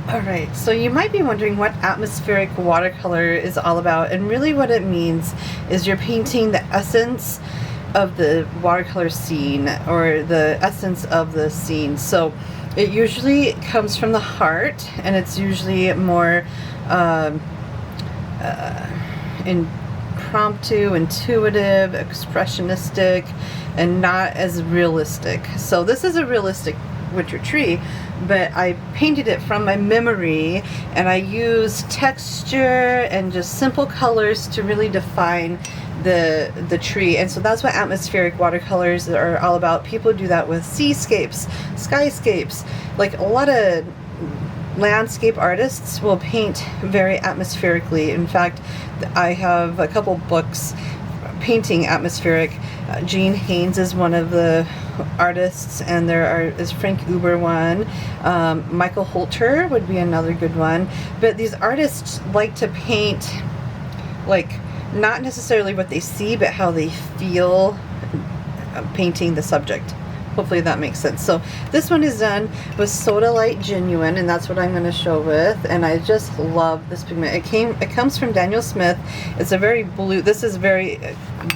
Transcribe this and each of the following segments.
Alright, so you might be wondering what atmospheric watercolor is all about, and really what it means is you're painting the essence of the watercolor scene, or the essence of the scene. So it usually comes from the heart, and it's usually more impromptu, intuitive, expressionistic, and not as realistic. So this is a realistic winter tree, but I painted it from my memory, and I used texture and just simple colors to really define the tree. And so that's what atmospheric watercolors are all about. People do that with seascapes, skyscapes. Like a lot of landscape artists will paint very atmospherically. In fact, I have a couple books painting atmospheric. Gene Haynes is one of the artists, and is Frank Uber one. Michael Holter would be another good one. But these artists like to paint, like, not necessarily what they see, but how they feel painting the subject. Hopefully that makes sense. So this one is done with Sodalite Genuine, and that's what I'm going to show with. And I just love this pigment. It comes from Daniel Smith. It's a very blue. This is very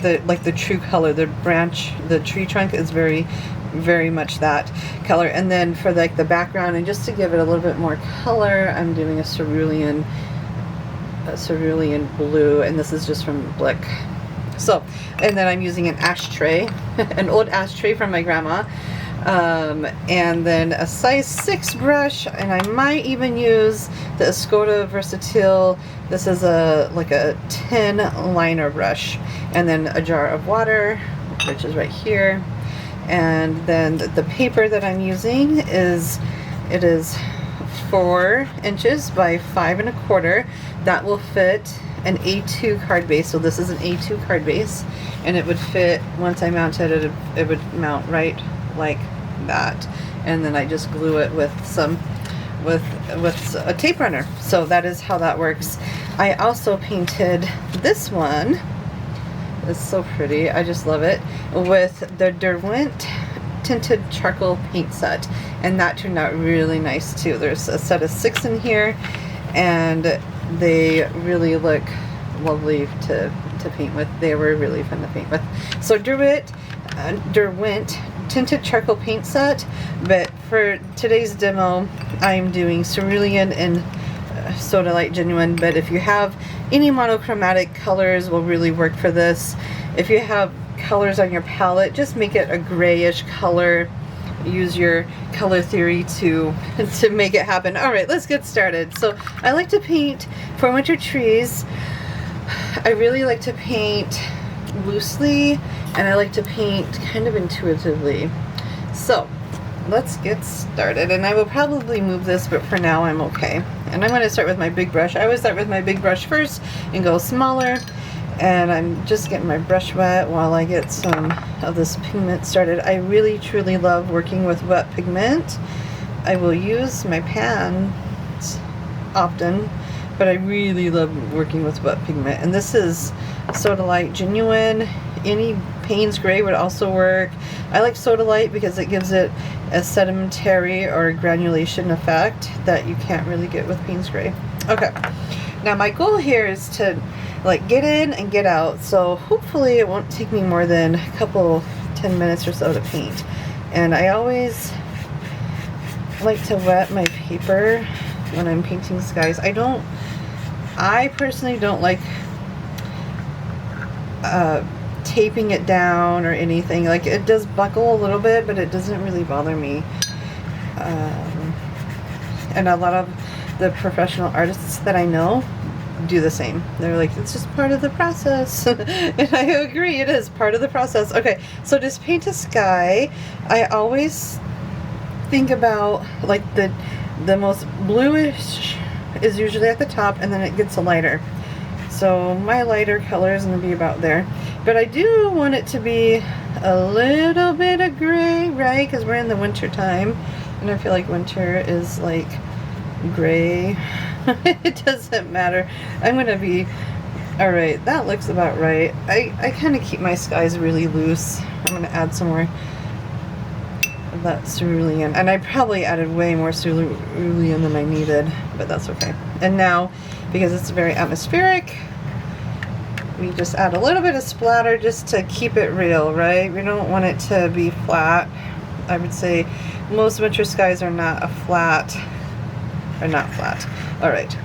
the true color. The tree trunk is very, very much that color. And then for like the background, and just to give it a little bit more color, I'm doing a cerulean blue, and this is just from Blick. So, and then I'm using an ashtray, an old ashtray from my grandma, and then a size 6 brush, and I might even use the Escoda Versatile. This is like a 10 liner brush, and then a jar of water, which is right here. And then the paper that I'm using is 4 inches by 5 1/4. That will fit an A2 card base. So this is an A2 card base, and it would fit, once I mounted it, it would mount right like that. And then I just glue it with a tape runner. So that is how that works. I also painted this one. It's so pretty. I just love it, with the Derwent tinted charcoal paint set, and that turned out really nice too. There's a set of 6 in here, and they really look lovely to paint with. They were really fun to paint with. So Derwent tinted charcoal paint set, but for today's demo I'm doing cerulean and Sodalite Genuine. But if you have any monochromatic colors, will really work for this. If you have colors on your palette, just make it a grayish color. Use your color theory to make it happen. Alright, let's get started. So I like to paint for winter trees. I really like to paint loosely, and I like to paint kind of intuitively. So let's get started, and I will probably move this, but for now I'm okay. And I'm going to start with my big brush. I always start with my big brush first and go smaller. And I'm just getting my brush wet while I get some of this pigment started. I really truly love working with wet pigment. I will use my pan often, but I really love working with wet pigment. And this is Sodalite Genuine. Any Payne's Gray would also work. I like Sodalite because it gives it a sedimentary or granulation effect that you can't really get with Payne's Gray. Okay, now my goal here is to like get in and get out, so hopefully it won't take me more than a couple 10 minutes or so to paint. And I always like to wet my paper when I'm painting skies. I personally don't like taping it down or anything. Like, it does buckle a little bit, but it doesn't really bother me. And a lot of the professional artists that I know do the same. They're like, it's just part of the process. And I agree, it is part of the process. Okay, so just paint a sky. I always think about like the most bluish is usually at the top, and then it gets lighter. So my lighter color is going to be about there. But I do want it to be a little bit of gray, right? Because we're in the winter time, and I feel like winter is like gray. It doesn't matter. I'm gonna be alright. That looks about right. I kind of keep my skies really loose. I'm gonna add some more of that cerulean. And I probably added way more cerulean than I needed, but that's okay. And now, because it's very atmospheric, we just add a little bit of splatter just to keep it real, right? We don't want it to be flat. I would say most winter skies are not flat. All right,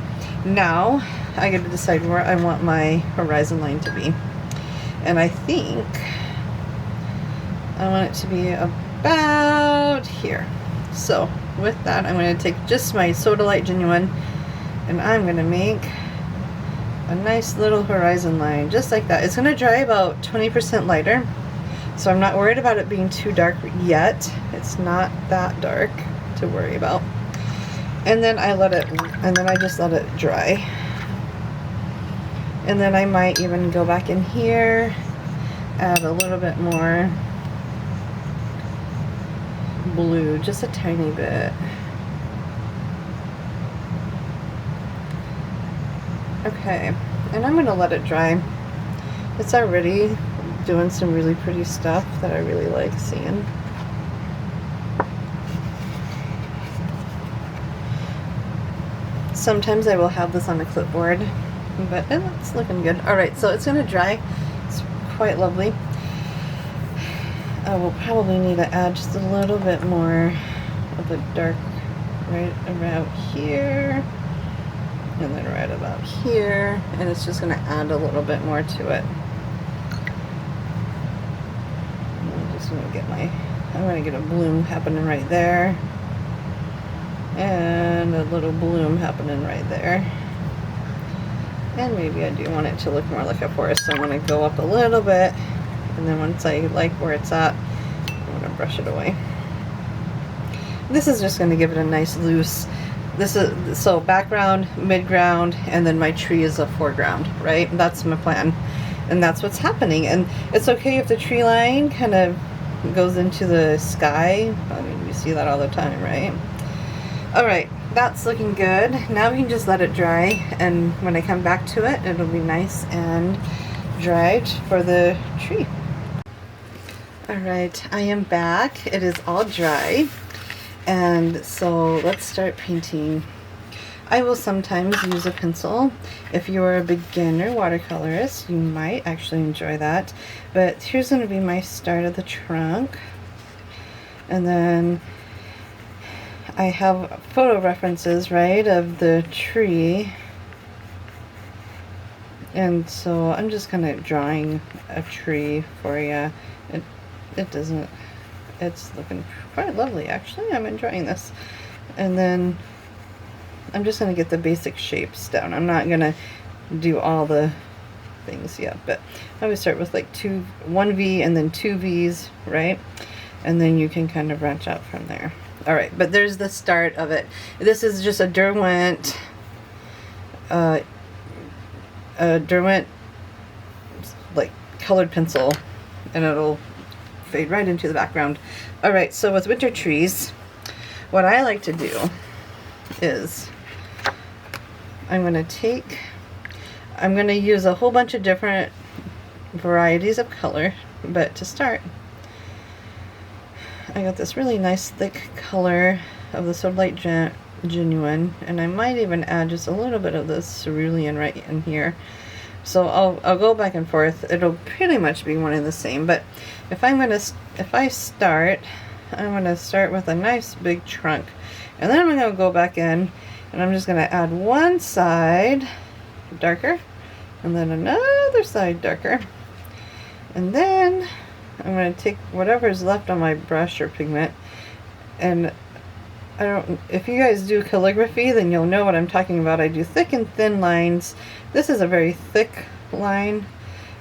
now I get to decide where I want my horizon line to be. And I think I want it to be about here. So with that, I'm going to take just my Sodalite Genuine, and I'm going to make a nice little horizon line, just like that. It's going to dry about 20% lighter, so I'm not worried about it being too dark yet. It's not that dark to worry about. And then I just let it dry. And then I might even go back in here, add a little bit more blue, just a tiny bit. Okay, and I'm gonna let it dry. It's already doing some really pretty stuff that I really like seeing. Sometimes I will have this on a clipboard, but it's looking good. Alright, so it's gonna dry. It's quite lovely. I will probably need to add just a little bit more of the dark right around here. And then right about here, and it's just going to add a little bit more to it. I'm just going to get a bloom happening right there, and a little bloom happening right there. And maybe I do want it to look more like a forest, so I'm going to go up a little bit, and then once I like where it's at, I'm going to brush it away. This is just going to give it a nice loose. This is so background, midground, and then my tree is a foreground, right? That's my plan, and that's what's happening. And it's okay if the tree line kind of goes into the sky. I mean, we see that all the time, right? All right, that's looking good. Now we can just let it dry, and when I come back to it, it'll be nice and dried for the tree. All right, I am back. It is all dry. And so let's start painting. I will sometimes use a pencil. If you're a beginner watercolorist, you might actually enjoy that. But here's going to be my start of the trunk. And then I have photo references, right, of the tree. And so I'm just kind of drawing a tree for you. It's looking quite lovely, actually. I'm enjoying this. And then I'm just going to get the basic shapes down. I'm not going to do all the things yet, but I would start with like one V and then two V's, right? And then you can kind of branch out from there. All right, but there's the start of it. This is just a Derwent like colored pencil, and it'll fade right into the background. All right, so with winter trees, what I like to do is I'm going to use a whole bunch of different varieties of color, but to start, I got this really nice thick color of the Sodalite Genuine, and I might even add just a little bit of this cerulean right in here. So I'll go back and forth. It'll pretty much be one and the same, but if I'm going to start with a nice big trunk, and then I'm going to go back in, and I'm just going to add one side darker, and then another side darker, and then I'm going to take whatever's left on my brush or pigment, and if you guys do calligraphy, then you'll know what I'm talking about. I do thick and thin lines. This is a very thick line,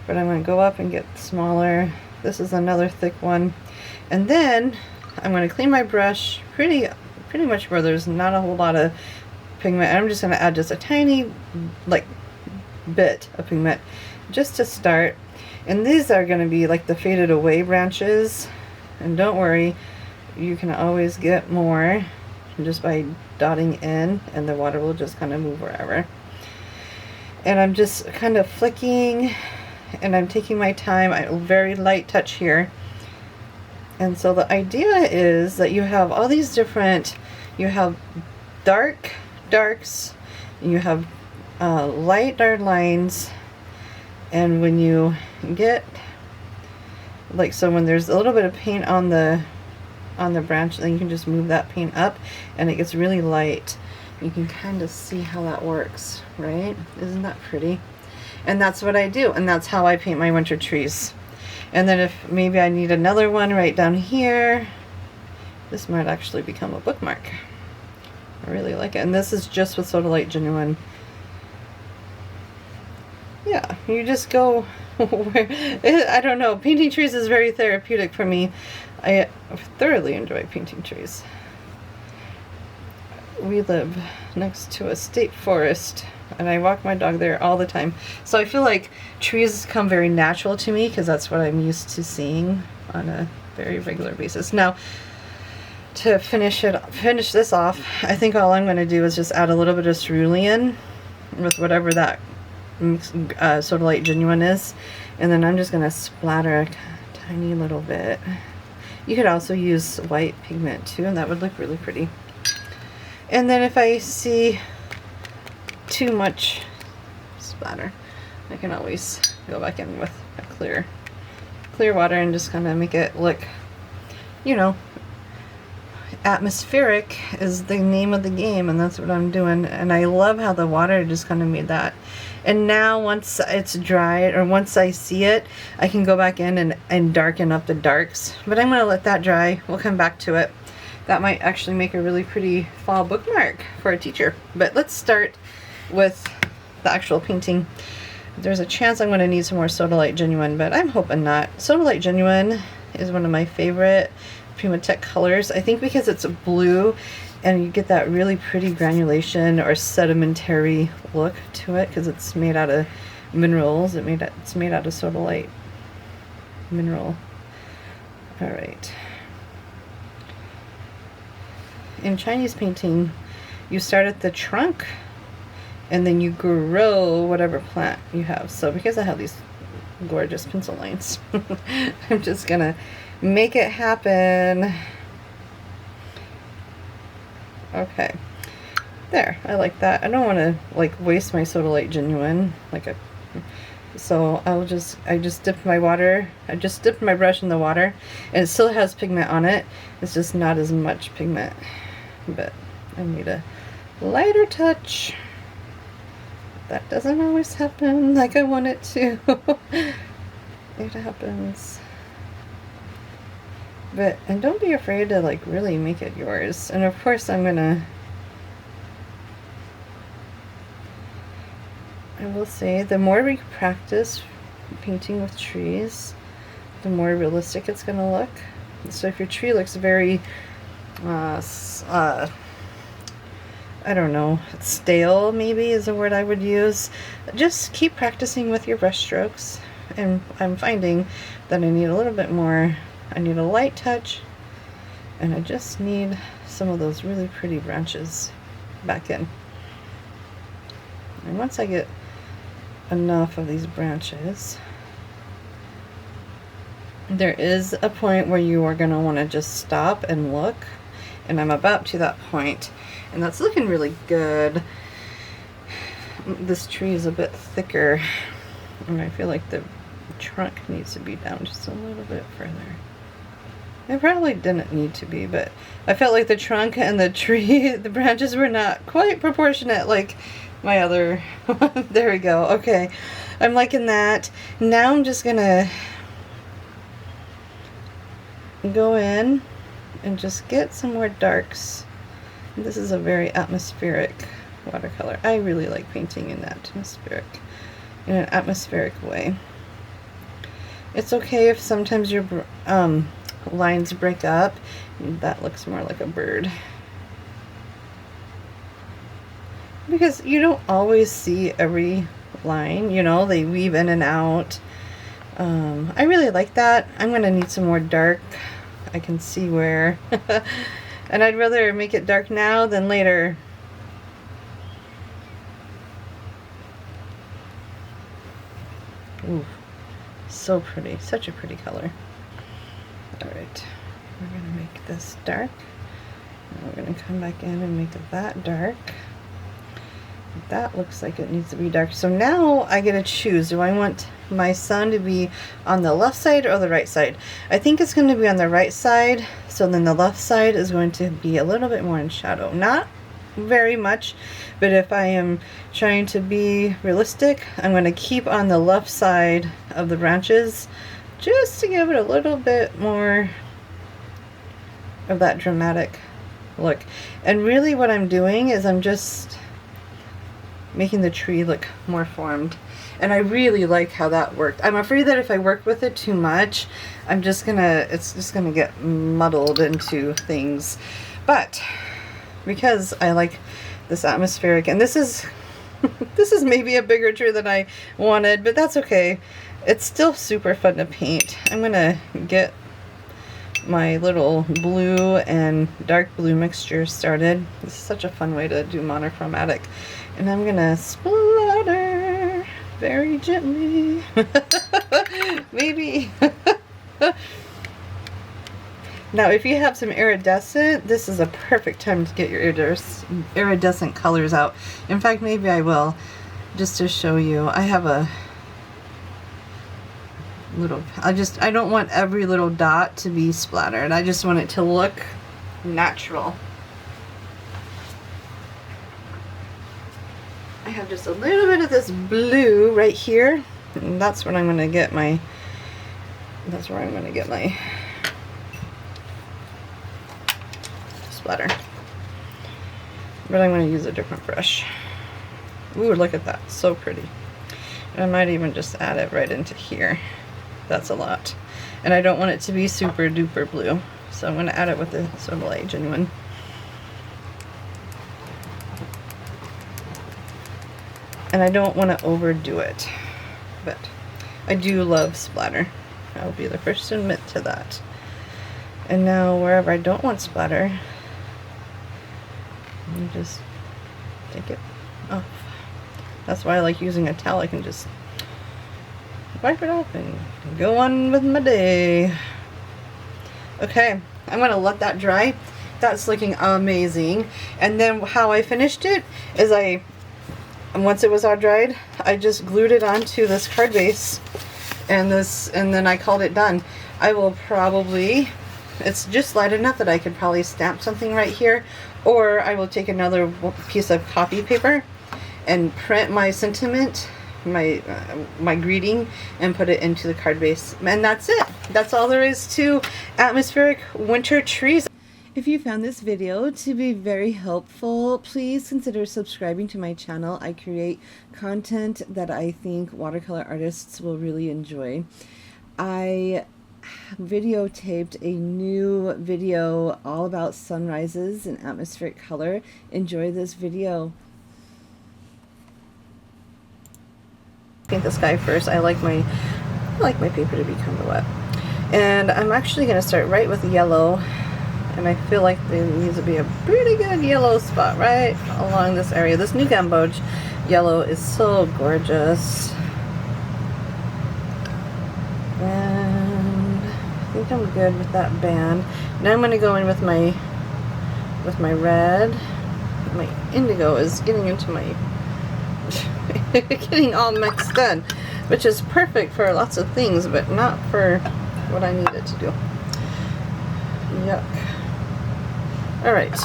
but I'm going to go up and get smaller. This is another thick one, and then I'm going to clean my brush pretty much where there's not a whole lot of pigment, and I'm just going to add just a tiny bit of pigment just to start. And these are going to be like the faded away branches, and don't worry, you can always get more just by dotting in, and the water will just kind of move wherever. And I'm just kind of flicking, and I'm taking my time. Very light touch here, And so the idea is that you have all these different, you have darks, and you have light dark lines, and when you get, like, so when there's a little bit of paint on the branch, then you can just move that paint up and it gets really light. You can kind of see how that works, right? Isn't that pretty? And that's what I do, and that's how I paint my winter trees. And then if maybe I need another one right down here, this might actually become a bookmark. I really like it. And this is just with Sodalite Genuine. Yeah, you just go I don't know, painting trees is very therapeutic for me. I thoroughly enjoy painting trees. We live next to a state forest, and I walk my dog there all the time. So I feel like trees come very natural to me because that's what I'm used to seeing on a very regular basis. Now, to finish this off, I think all I'm going to do is just add a little bit of cerulean with whatever that Sodalite Genuine is, and then I'm just going to splatter a tiny little bit. You could also use white pigment too, and that would look really pretty. And then if I see too much splatter, I can always go back in with a clear water and just kind of make it look, you know, atmospheric is the name of the game, and that's what I'm doing. And I love how the water just kind of made that. And now once it's dried, or once I see it, I can go back in and darken up the darks. But I'm going to let that dry. We'll come back to it. That might actually make a really pretty fall bookmark for a teacher. But let's start with the actual painting. There's a chance I'm going to need some more Sodalite Genuine, but I'm hoping not. Sodalite Genuine is one of my favorite Prima Tech colors. I think because it's blue and you get that really pretty granulation or sedimentary look to it because it's made out of minerals. It's made out of Sodalite mineral. All right. In Chinese painting, you start at the trunk and then you grow whatever plant you have. So because I have these gorgeous pencil lines, I'm just gonna make it happen. Okay, there, I like that. I don't want to like waste my Sodalite Genuine so I just dipped my brush in the water, and it still has pigment on it. It's just not as much pigment, but I need a lighter touch. That doesn't always happen like I want it to. It happens. And don't be afraid to like really make it yours. And of course I will say, the more we practice painting with trees, the more realistic it's gonna look. So if your tree looks very I don't know, stale maybe is a word I would use, just keep practicing with your brush strokes. And I'm finding that I need a little bit more. I need a light touch, and I just need some of those really pretty branches back in. And once I get enough of these branches, there is a point where you are going to want to just stop and look, and I'm about to that point, and that's looking really good. This tree is a bit thicker, and I feel like the trunk needs to be down just a little bit further. It probably didn't need to be, but I felt like the trunk and the tree, the branches were not quite proportionate like my other one. There we go. Okay, I'm liking that. Now I'm just gonna go in and just get some more darks. This is a very atmospheric watercolor. I really like painting in an atmospheric way. It's okay if sometimes your lines break up. That looks more like a bird, because you don't always see every line, you know, they weave in and out. I really like that. I'm gonna need some more dark. I can see where and I'd rather make it dark now than later. Ooh, so pretty, such a pretty color. All right, We're going to make this dark. And we're going to come back in and make that dark. That looks like it needs to be dark. So now I get to choose. Do I want my sun to be on the left side or the right side? I think it's going to be on the right side. So then the left side is going to be a little bit more in shadow. Not very much, but if I am trying to be realistic, I'm going to keep on the left side of the branches just to give it a little bit more of that dramatic look. And really what I'm doing is I'm just making the tree look more formed, and I really like how that worked. I'm afraid that if I work with it too much, it's just gonna get muddled into things. But because I like this atmospheric, and this is this is maybe a bigger tree than I wanted, but that's okay. It's still super fun to paint. I'm gonna get my little blue and dark blue mixture started. This is such a fun way to do monochromatic. And I'm gonna splatter very gently. Maybe. Now if you have some iridescent, this is a perfect time to get your iridescent colors out. In fact, maybe I will, just to show you. I have a little, I don't want every little dot to be splattered. I just want it to look natural. I have just a little bit of this blue right here, and that's where I'm going to get my splatter. But I'm going to use a different brush. Ooh, look at that, so pretty. And I might even just add it right into here. That's a lot. And I don't want it to be super duper blue, so I'm going to add it with the Soleil Genuine. And I don't want to overdo it, but I do love splatter. I'll be the first to admit to that. And now wherever I don't want splatter, you just take it off. That's why I like using a towel. I can just wipe it off and go on with my day. Okay, I'm going to let that dry. That's looking amazing. And then how I finished it is once it was all dried, I just glued it onto this card base, and then I called it done. I will probably, it's just light enough that I could probably stamp something right here, or I will take another piece of copy paper and print my sentiment, my greeting, and put it into the card base. And that's it. That's all there is to atmospheric winter trees. If you found this video to be very helpful, please consider subscribing to my channel. I create content that I think watercolor artists will really enjoy. I videotaped a new video all about sunrises and atmospheric color. Enjoy this video. Paint the sky first. I like my paper to be kind of wet. And I'm actually going to start right with the yellow. And I feel like there needs to be a pretty good yellow spot right along this area. This New Gamboge yellow is so gorgeous. And I think I'm good with that band. Now I'm going to go in with my red. My indigo is getting into my getting all mixed in, which is perfect for lots of things, but not for what I need it to do. Yuck. Alright,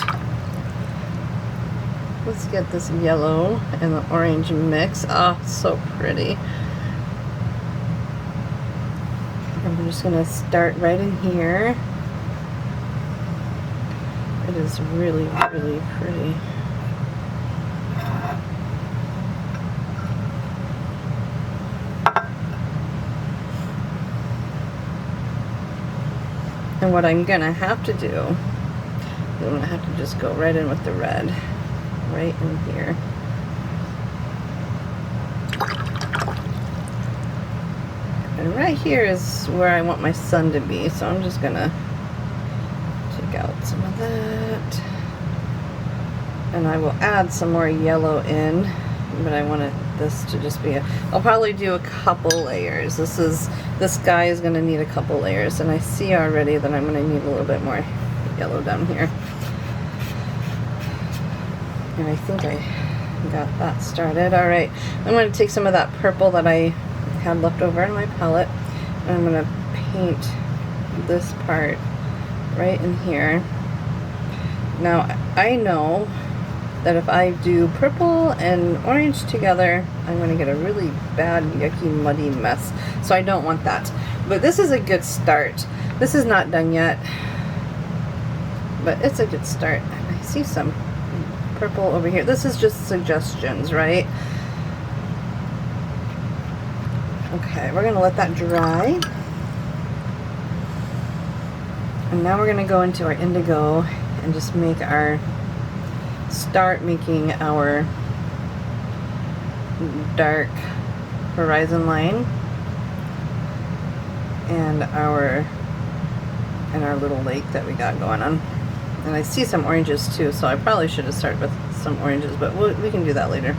let's get this yellow and the orange mix. Oh, so pretty. I'm just going to start right in here. It is really, really pretty. And what I'm going to have to do, I'm going to have to just go right in with the red, right in here. And right here is where I want my sun to be, so I'm just going to take out some of that. And I will add some more yellow in, but I wanted this to just be I'll probably do a couple layers. This guy is going to need a couple layers, and I see already that I'm going to need a little bit more yellow down here. And I think I got that started. Alright, I'm going to take some of that purple that I had left over in my palette, and I'm going to paint this part right in here. Now, I know that if I do purple and orange together, I'm going to get a really bad, yucky, muddy mess. So I don't want that. But this is a good start. This is not done yet, but it's a good start. And I see some purple over here. This is just suggestions, right? Okay, we're going to let that dry. And now we're going to go into our indigo and just start making our dark horizon line and our little lake that we got going on. And I see some oranges too, so I probably should have started with some oranges, but we can do that later.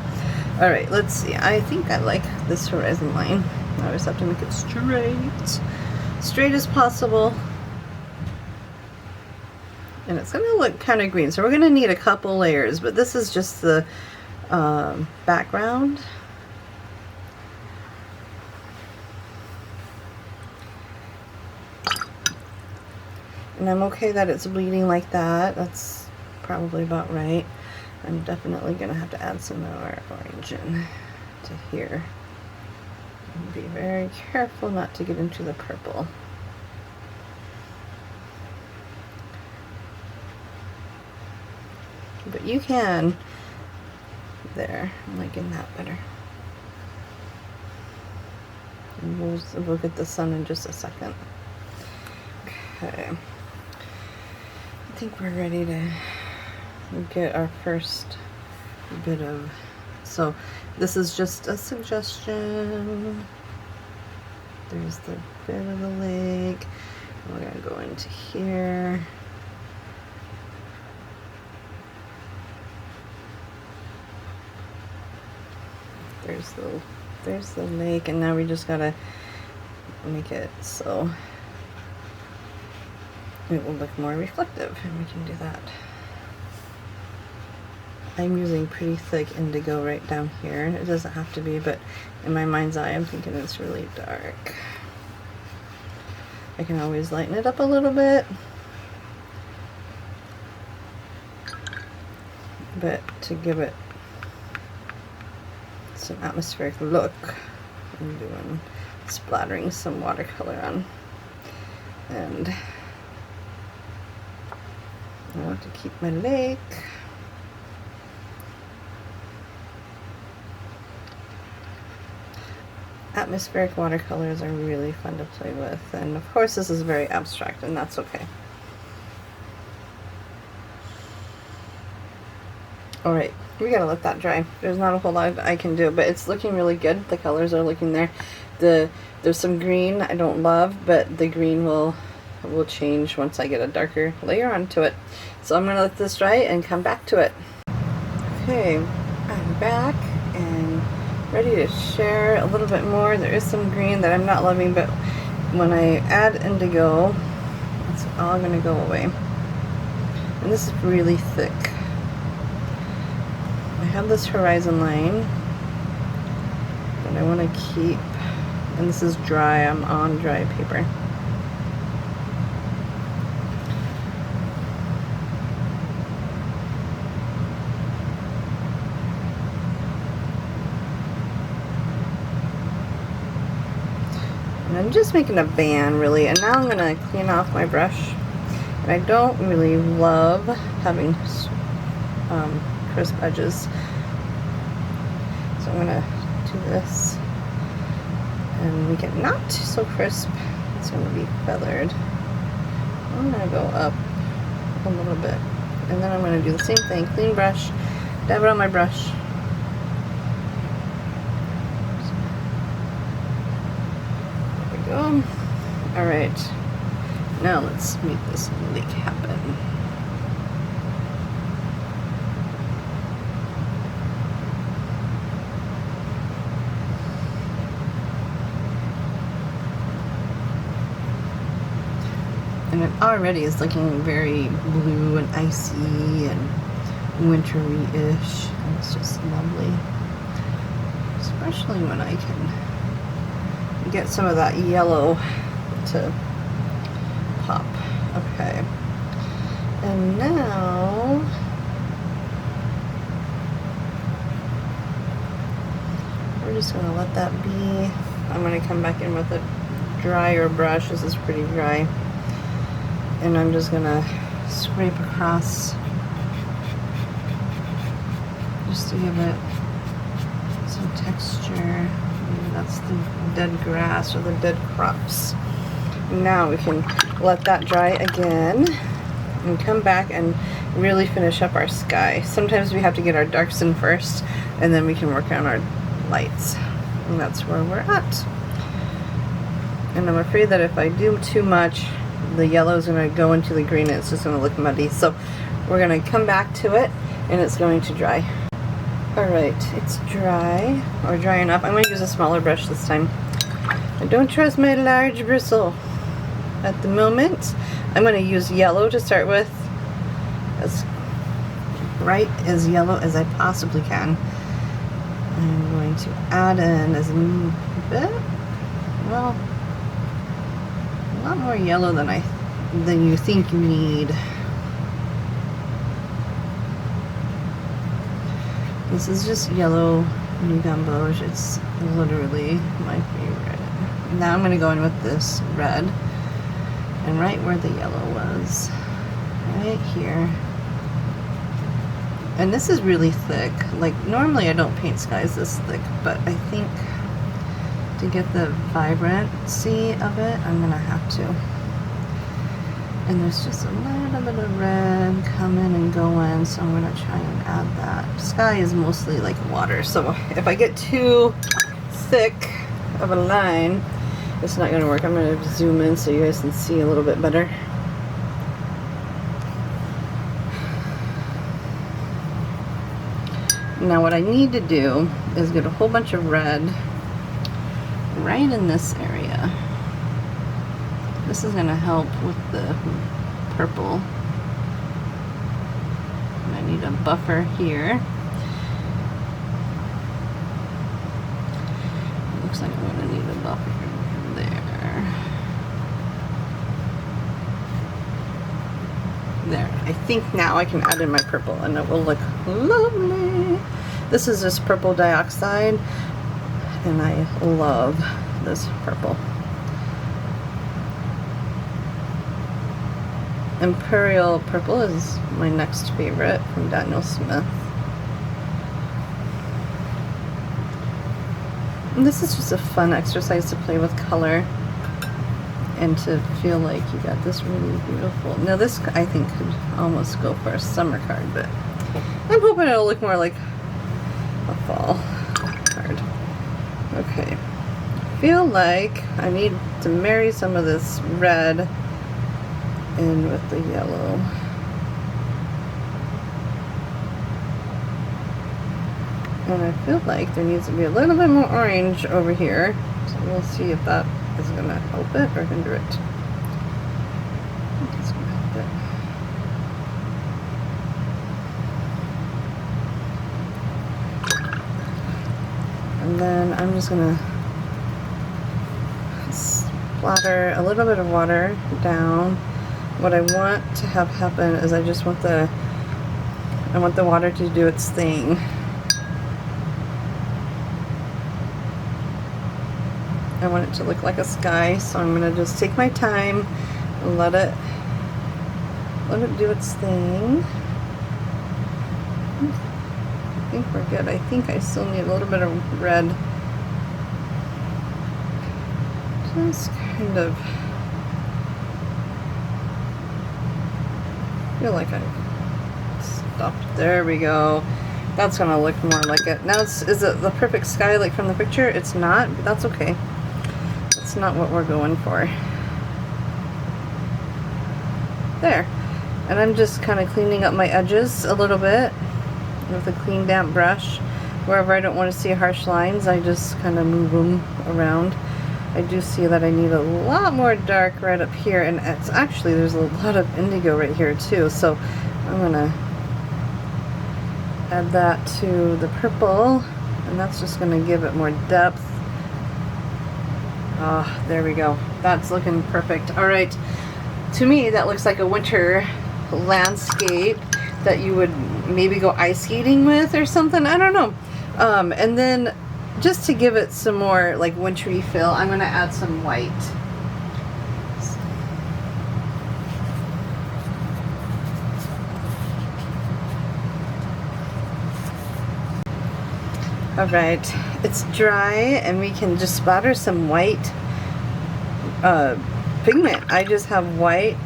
Alright, let's see. I think I like this horizon line. I always have to make it straight as possible. And it's going to look kind of green, so we're going to need a couple layers, but this is just the background. And I'm okay that it's bleeding like that. That's probably about right. I'm definitely going to have to add some more orange in to here. And be very careful not to get into the purple. But you can, there, I'm liking that better. And we'll get the sun in just a second. Okay. I think we're ready to get our first bit of, so this is just a suggestion. There's the bit of the lake. We're going to go into here. There's the lake, and now we just gotta make it so it will look more reflective, and we can do that. I'm using pretty thick indigo right down here. It doesn't have to be, but in my mind's eye I'm thinking it's really dark. I can always lighten it up a little bit, but to give it some atmospheric look, I'm doing splattering some watercolor on, and I want to keep my lake. Atmospheric watercolors are really fun to play with, and of course this is very abstract, and that's okay. Alright, we gotta let that dry. There's not a whole lot I can do, but it's looking really good. The colors are looking there. There's some green I don't love, but the green will change once I get a darker layer onto it. So I'm gonna let this dry and come back to it. Okay, I'm back and ready to share a little bit more. There is some green that I'm not loving, but when I add indigo, it's all gonna go away. And this is really thick. I have this horizon line that I want to keep, and this is dry. I'm on dry paper. And I'm just making a band really, and now I'm going to clean off my brush. And I don't really love having crisp edges, so I'm gonna do this and make it not so crisp. It's gonna be feathered. I'm gonna go up a little bit, and then I'm gonna do the same thing. Clean brush, dab it on my brush. There we go. All right, now let's make this lake happen. already is looking very blue and icy and wintry-ish. It's just lovely. Especially when I can get some of that yellow to pop. Okay. And now we're just going to let that be. I'm going to come back in with a drier brush. This is pretty dry. And I'm just going to scrape across just to give it some texture. Maybe that's the dead grass or the dead crops. Now we can let that dry again and come back and really finish up our sky. Sometimes we have to get our darks in first and then we can work on our lights. And that's where we're at. And I'm afraid that if I do too much, the yellow is going to go into the green and it's just going to look muddy. So we're going to come back to it and it's going to dry. Alright, it's dry, or dry enough. I'm going to use a smaller brush this time. I don't trust my large bristle at the moment. I'm going to use yellow to start with, as bright as yellow as I possibly can. I'm going to add in as a bit, well, a lot more yellow than you think you need. This is just yellow new gamboge. It's literally my favorite. Now I'm going to go in with this red, and right where the yellow was, right here. And this is really thick. Like, normally I don't paint skies this thick, but I think to get the vibrancy of it, I'm going to have to. And there's just a little bit of red coming and going, so I'm going to try and add that. Sky is mostly like water, so if I get too thick of a line, it's not going to work. I'm going to zoom in so you guys can see a little bit better. Now what I need to do is get a whole bunch of red right in this area. This is going to help with the purple. And I need a buffer here. It looks like I'm going to need a buffer there. There. I think now I can add in my purple and it will look lovely. This is just purple dioxide and I love this purple. Imperial Purple is my next favorite from Daniel Smith. And this is just a fun exercise to play with color and to feel like you got this really beautiful. Now this I think could almost go for a summer card, but I'm hoping it'll look more like a fall card. Okay. I feel like I need to marry some of this red in with the yellow. And I feel like there needs to be a little bit more orange over here. So we'll see if that is going to help it or hinder it. I think it's going to help it. And then I'm just going to splatter a little bit of water down. What I want to have happen is I want the water to do its thing. I want it to look like a sky, so I'm going to just take my time and let it do its thing. I think we're good. I think I still need a little bit of red. Just kind of feel like I stopped. There we go. That's gonna look more like it. Now, is it the perfect sky like from the picture? It's not, but that's okay. That's not what we're going for. There. And I'm just kind of cleaning up my edges a little bit with a clean damp brush. Wherever I don't want to see harsh lines, I just kind of move them around. I do see that I need a lot more dark right up here, and it's actually, there's a lot of indigo right here too, so I'm gonna add that to the purple, and that's just gonna give it more depth. Ah, there we go. That's looking perfect. All right, to me that looks like a winter landscape that you would maybe go ice skating with or something, I don't know. And then just to give it some more like wintry feel, I'm gonna add some white. All right, it's dry and we can just splatter some white pigment. I just have white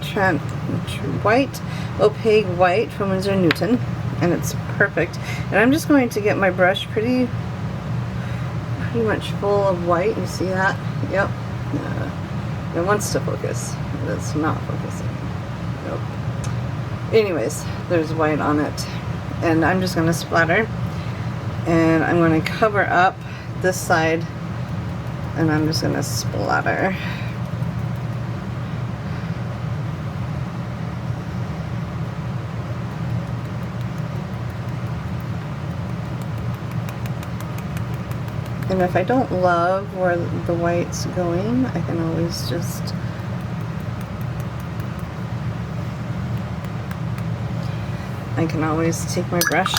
opaque white from Winsor & Newton, and it's perfect. And I'm just going to get my brush pretty much full of white. You see that? Yep. It wants to focus. It's not focusing. Nope. Anyways, there's white on it, and I'm just going to splatter, and I'm going to cover up this side, and I'm just going to splatter. And if I don't love where the white's going, I can always just take my brush,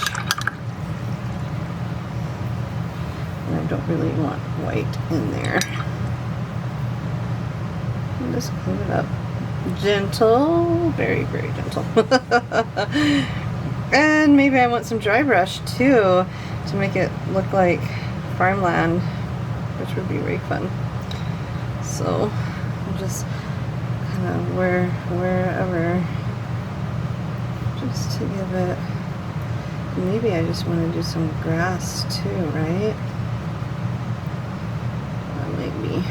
and I don't really want white in there. And just clean it up. Gentle, very, very gentle. And maybe I want some dry brush too to make it look like farmland, which would be really fun. So I'll just kind of wherever, just to give it, maybe I just want to do some grass too, right? Maybe.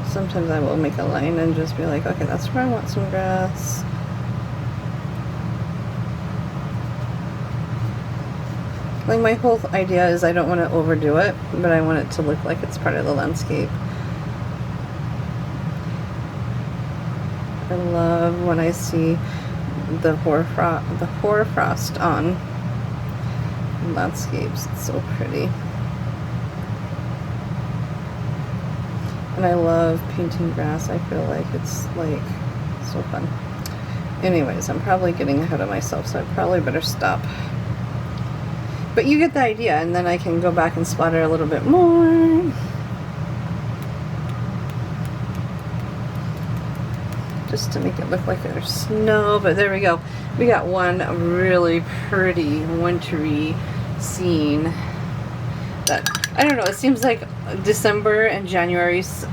Sometimes I will make a line and just be like, okay, that's where I want some grass. Like, my whole idea is I don't want to overdo it, but I want it to look like it's part of the landscape. I love when I see the hoarfrost on landscapes. It's so pretty. And I love painting grass. I feel like it's like so fun. Anyways, I'm probably getting ahead of myself, so I probably better stop. But you get the idea, and then I can go back and splatter a little bit more. Just to make it look like there's snow, but there we go. We got one really pretty wintry scene that, I don't know, it seems like December and January's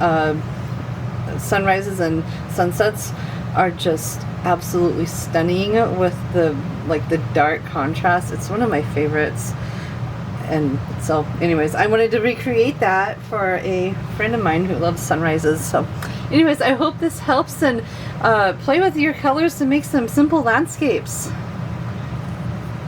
sunrises and sunsets are just absolutely stunning with the dark contrast. It's one of my favorites. And so anyways, I wanted to recreate that for a friend of mine who loves sunrises. So anyways, I hope this helps, and play with your colors to make some simple landscapes.